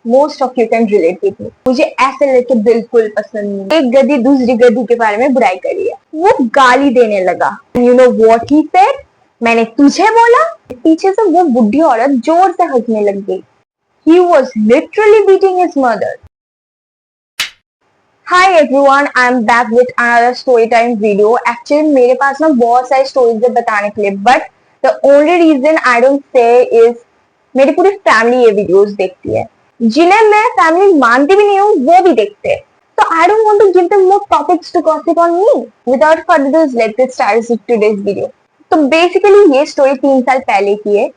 Most of you can relate with me. मुझे ऐसे लड़के बिल्कुल पसंद नहीं। एक गधी दूसरी गधी के बारे में बुराई करी है, वो गाली देने लगा। You know what he said, मैंने तुझे बोला। पीछे से वो बुढ़ी औरत जोर से हंसने लग गई। He was literally beating his mother. Hi everyone, I am back with another story time video. Actually मेरे पास ना बहुत सारी स्टोरीज है बताने के लिए, but the only reason I don't say is मेरी पूरी फैमिली ये वीडियोस देखती है, जिन्हें मैं फैमिली मानती भी नहीं हूँ वो भी देखते हैं। So I don't want to give them more topics to gossip on me. Without further ado, let's get started with today's video. तो बेसिकली ये स्टोरी 3 साल पहले की है।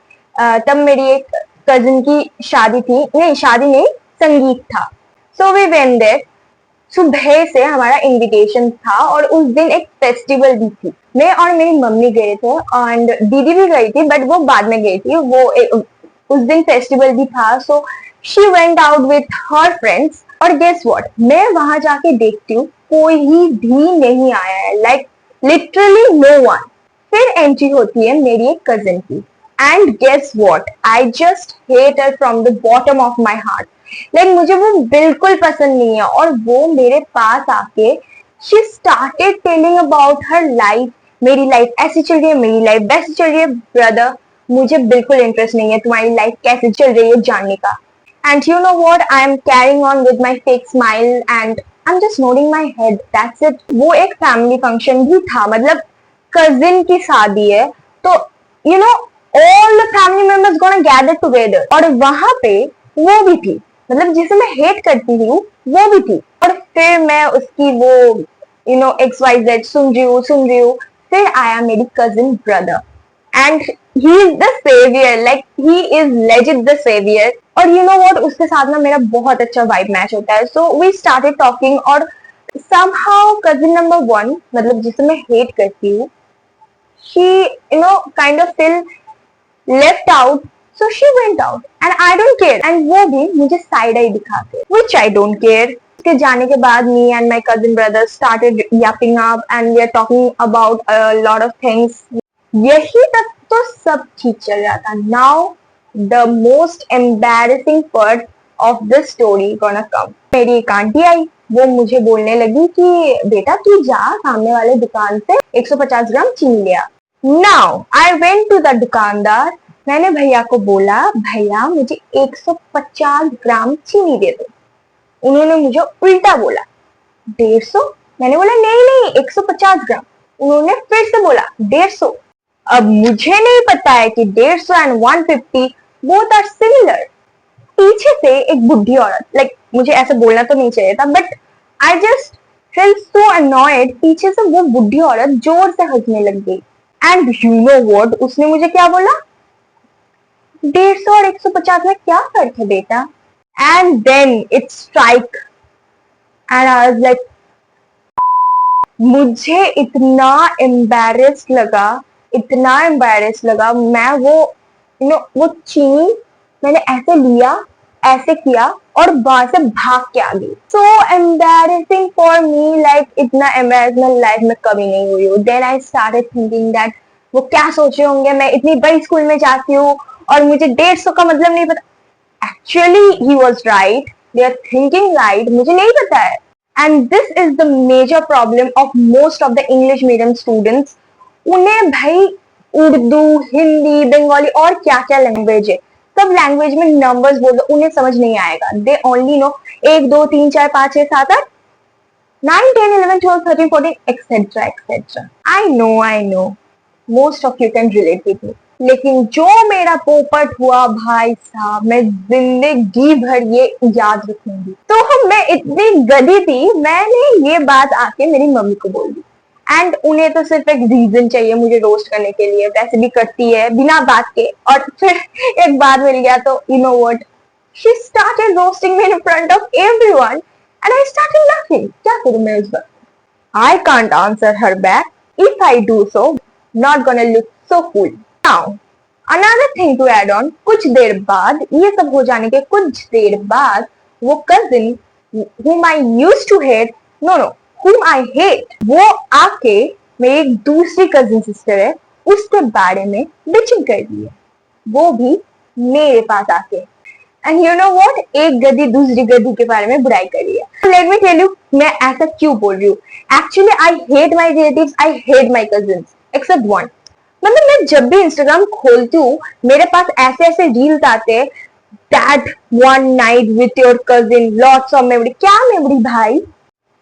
तब मेरी एक कजिन की शादी थी, नहीं शादी नहीं, संगीत था। So we went there. सुबह से हमारा इनविटेशन था और उस दिन एक फेस्टिवल भी थी। मैं और मेरी मम्मी गए थे एंड दीदी भी गई थी, बट वो बाद में गई थी। उस दिन फेस्टिवल भी था, so she went out with her friends. और गेस व्हाट, मैं वहां जाके देखती हूँ कोई भी नहीं आया है, लाइक लिटरली नो वन। फिर एंट्री होती है मेरी एक कजिन की, and guess what, I just hate her from the bottom of my heart. Like मुझे वो बिल्कुल पसंद नहीं है। और वो मेरे पास आके she started telling about her life. मेरी लाइफ ऐसी चल रही है, मेरी लाइफ वैसी चल रही है। ब्रदर, मुझे बिल्कुल इंटरेस्ट नहीं है तुम्हारी लाइफ कैसे चल रही है जानने का। And you know what, I am carrying on with my fake smile and I am just nodding my head, that's it. वो एक फैमिली फंक्शन भी था, मतलब कजिन की शादी है, तो you know all the family members gonna gather together. और वहां पे वो भी थी, मतलब जिसे मैं हेट करती हूँ वो भी थी। और फिर मैं उसकी वो XYZ सुन रही हूँ। फिर आया मेरी cousin brother and he is the saviour, like he is legit the saviour. और यू नो व्हाट, उसके साथ ना मेरा बहुत अच्छा वाइब मैच होता है। सो वी स्टार्टेड टॉकिंग और somehow cousin number 1, मतलब जिसे मैं हेट करती हूँ, she kind of still left out, so she went out and I don't care, and वो भी मुझे साइड आई दिखाते, which I don't care। उसके जाने के बाद me and my cousin brother started yapping up and we are talking about a lot of things। यही तक तो सब ठीक चल रहा था। Now the most embarrassing part of this story gonna come। मेरी एक आंटी आई, वो मुझे बोलने लगी कि बेटा तू जा सामने वाले दुकान से 150 ग्राम चीनी ले आ। Now I went to the दुकानदार, मैंने भैया को बोला भैया मुझे 150 ग्राम चीनी दे दो। उन्होंने मुझे उल्टा बोला 150। मैंने बोला नहीं नहीं 150 ग्राम। उन्होंने फिर से बोला 150। अब मुझे नहीं पता है कि 150 एंड 150 बोथ आर सिमिलर। पीछे से एक बुढ़ी औरत, लाइक मुझे ऐसे बोलना तो नहीं चाहिए था, but I just felt so annoyed. पीछे से वो बुढ़ी औरत जोर से हंसने लग गई एंड यू नो व्हाट, उसने मुझे क्या बोला, 150 और 150 में क्या फर्क है बेटा। And then it strike and I was like, मुझे इतना एम्बैरेस्ड लगा। मैं वो चीनी मैंने ऐसे लिया, ऐसे किया और वहां से भाग के आ गई। So embarrassing for me, like इतना एम्बैरेसमेंट लाइफ में कभी नहीं हुई हो। Then I started thinking that वो क्या सोचे होंगे, मैं इतनी बड़ी स्कूल में जाती हूँ और मुझे 150 का मतलब नहीं पता। Actually he was right, they are thinking right, मुझे नहीं पता है। And this is the major problem of most of the English medium students. उन्हें भाई उर्दू, हिंदी, बंगाली और क्या क्या लैंग्वेज है, सब लैंग्वेज में नंबर्स बोल दो उन्हें समझ नहीं आएगा। They only know 1 2 3 4 5 6 7 8 9 10 11 12 13 14 etcetera etcetera. I know most of you can relate with me, लेकिन जो मेरा पोपट हुआ भाई साहब, मैं जिंदगी भर ये याद रखूंगी। तो मैं इतनी गधी थी, मैंने ये बात आके मेरी मम्मी को बोल दी एंड उन्हें तो सिर्फ एक रीजन चाहिए मुझे रोस्ट करने के लिए, वैसे भी करती है बिना बात के। और फिर एक बात मिल गया तो you know what, she started roasting me in front of everyone and I started laughing. क्या करूं मैं इस बात, I can't answer her back, if I do so not gonna look so cool. Now another thing to add on, कुछ देर बाद, ये सब हो जाने के कुछ देर बाद, वो cousin whom I used to hate, whom I hate, वो आके मेरी एक दूसरी कजिन सिस्टर है उसके बारे में बिचिंग कर दी है, वो भी मेरे पास आके। एंड यू नो व्हाट, एक गधी दूसरी गधी के बारे में बुराई कर रही है। लेट मी टेल यू मैं ऐसा क्यों बोल रही हूँ। Actually I hate my relatives, I hate my cousins except one. मतलब मैं जब भी इंस्टाग्राम खोलती हूँ मेरे पास ऐसे ऐसे रील्स आते हैं, that one night with your cousin, lots of memory. क्या मेमोरी भाई,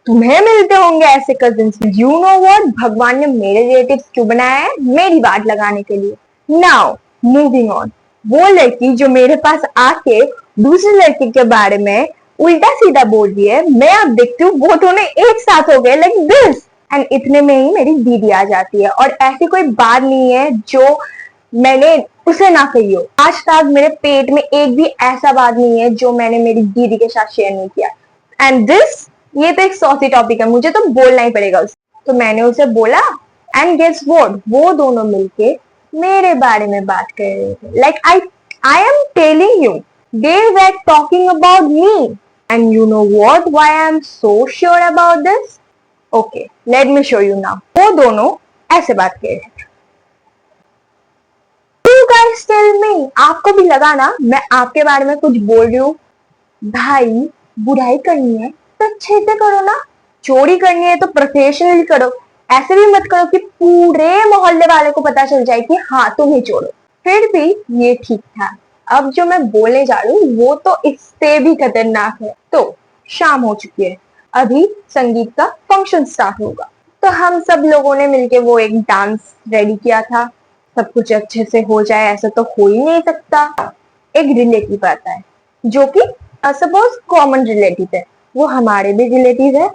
तुम्हें मिलते होंगे ऐसे कजिन्स। यू नो व्हाट, भगवान ने मेरे रिलेटिव्स क्यों बनाया है, मेरी बात लगाने के लिए। नाउ मूविंग ऑन, वो लड़की जो मेरे पास आके दूसरे लड़के के बारे में उल्टा सीधा बोल रही है, मैं अब देखती हूँ वो दोनों एक साथ हो गए लाइक दिस। एंड इतने में ही मेरी दीदी आ जाती है, और ऐसी कोई बात नहीं है जो मैंने उसे ना कही हो। आज तक मेरे पेट में एक भी ऐसा बात नहीं है जो मैंने मेरी दीदी के साथ शेयर नहीं किया। एंड दिस, ये तो एक सॉसी टॉपिक है, मुझे तो बोलना ही पड़ेगा उसे। तो मैंने उसे बोला, एंड गेस व्हाट, वो दोनों मिलके मेरे बारे में बात कर रहे थे। Like I am telling you, they were talking about me. And you know what, why I am so sure about this? Okay, let me show you now. वो दोनों ऐसे बात कर रहे थे। You guys tell me, आपको भी लगा ना मैं आपके बारे में कुछ बोल रही हूँ? भाई, बुराई करनी है तो अच्छे से करो ना, चोरी करनी है तो प्रोफेशनली करो। ऐसे भी मत करो कि पूरे मोहल्ले वाले को पता चल जाए कि हाँ तुम ही चोरो। फिर भी ये ठीक था। अब जो मैं बोलने जा रही हूँ वो तो इससे भी खतरनाक है। तो शाम हो चुकी है, अभी संगीत का फंक्शन स्टार्ट होगा। तो हम सब लोगों ने मिलके वो एक डांस रेडी किया था। सब कुछ अच्छे से हो जाए ऐसा तो हो ही नहीं सकता। एक रिलेटिव आता है जो कि सपोज कॉमन रिलेटिव है, वो हमारे भी रिलेटिव है,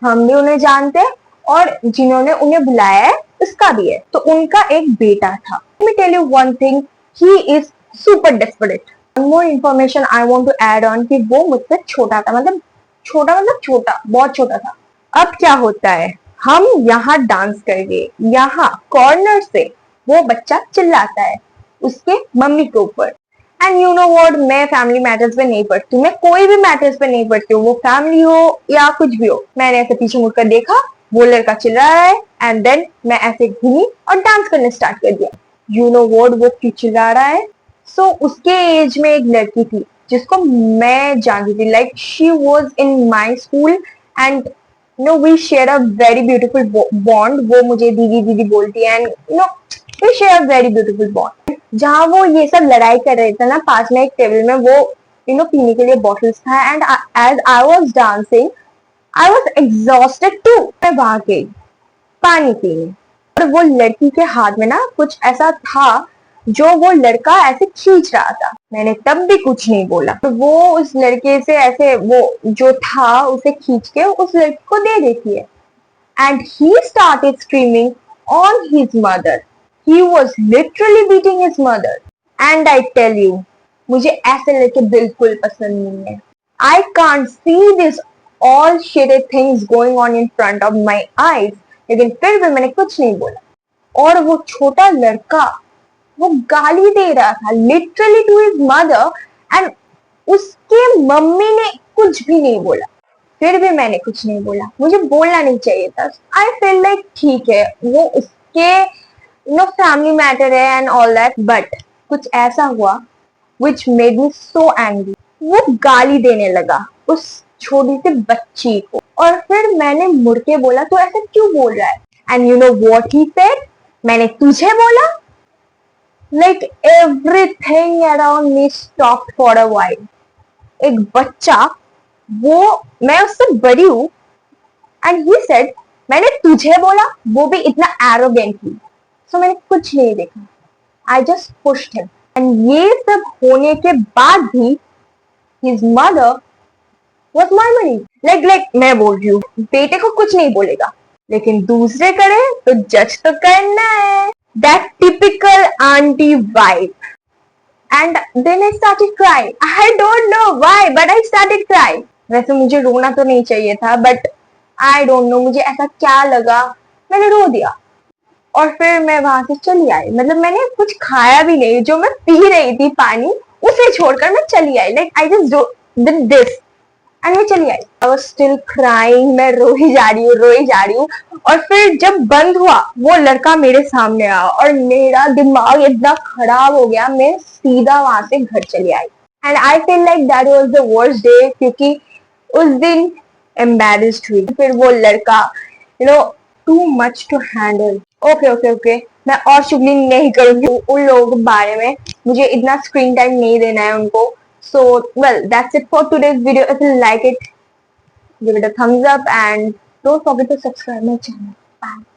हम भी उन्हें जानते हैं, और जिन्होंने उन्हें बुलाया है उसका भी है। तो उनका एक बेटा था। Let me tell you one thing, he is super desperate. One more information I want to add on कि वो मुझसे छोटा था, मतलब छोटा, बहुत छोटा था। अब क्या होता है, हम यहाँ डांस कर रहे, यहाँ कॉर्नर से वो बच्चा चिल्लाता है उसके मम्मी के ऊपर। एंड यू नो व्हाट, मैं फैमिली मैटर्स पे नहीं पढ़ती हूँ, मैं कोई भी मैटर्स पे नहीं पढ़ती हूँ, वो फैमिली हो या कुछ भी हो। मैंने ऐसे पीछे मुड़कर देखा, वो लड़का चिल्ला रहा है, एंड देन मैं ऐसे घूमी और डांस करने स्टार्ट कर दिया। यू नो व्हाट, वो क्यों चिल्ला रहा है? सो उसके एज में एक लड़की थी जिसको मैं जानती थी, like she was in my school, and no we share a very beautiful bond. वो मुझे दीदी दीदी बोलती है, and no we share a very beautiful bond. जहाँ वो ये सब लड़ाई कर रहे थे ना, पास में एक टेबल में वो पीने के लिए बॉटल्स था, and as I was dancing I was exhausted too. मैं वहां गई पानी पीने, और वो लड़की के हाथ में ना कुछ ऐसा था जो वो लड़का ऐसे खींच रहा था। मैंने तब भी कुछ नहीं बोला, तो वो उस लड़के से ऐसे वो जो था उसे खींच के उस लड़की को दे देती है, and he started screaming on his mother. He was literally beating his mother. And I tell you, मुझे ऐसे लड़के बिल्कुल पसंद नहीं है। I can't see this all shitty things going on in front of my eyes. लेकिन फिर भी मैंने कुछ नहीं बोला। और वो छोटा लड़का वो गाली दे रहा था literally to his mother, and उसके मम्मी ने कुछ भी नहीं बोला। फिर भी मैंने कुछ नहीं बोला, मुझे बोलना नहीं चाहिए था। I feel like ठीक है, वो उसके फैमिली मैटर है एंड ऑल दैट, बट कुछ ऐसा हुआ which made me so angry. वो गाली देने लगा उस छोटी सी बच्ची को, और फिर मैंने मुड़ के बोला तो ऐसा क्यों बोल रहा है? And you know what he said, मैंने तुझे बोला? Like everything around me stopped for a while. एक बच्चा, वो मैं उससे बड़ी हूं, एंड ही सेड मैंने तुझे बोला, वो भी इतना एरोगेंटली। सो मैंने कुछ नहीं देखा, I just pushed him, and ये सब होने के बाद भी his mother was murmuring. Like मैं बोल रही हूँ बेटे को कुछ नहीं बोलेगा, लेकिन दूसरे करे तो जज तो करना है। That typical aunty vibe. And then I started crying. I don't know why but I started crying. वैसे मुझे रोना तो नहीं चाहिए था, बट आई डोंट नो मुझे ऐसा क्या लगा, मैंने रो दिया। और फिर मैं वहां से चली आई, मतलब मैंने कुछ खाया भी नहीं, जो मैं पी रही थी पानी उसे छोड़कर मैं चली आई। Like I just did this and मैं चली आई। आई वाज स्टिल क्राइंग, मैं रो ही जा रही हूँ। और फिर जब बंद हुआ वो लड़का मेरे सामने आया, और मेरा दिमाग इतना खराब हो गया, मैं सीधा वहां से घर चली आई। And I feel like that was the worst day, क्योंकि उस दिन एम्बेरस्ड हुई। फिर वो लड़का, you know, too much to handle. Okay okay okay, मैं और चुगली नहीं करूंगी उन लोगों के बारे में, मुझे इतना स्क्रीन टाइम नहीं देना है उनको। So well, that's it for today's video. If you like it, give it a thumbs up and don't forget to subscribe my channel. Bye.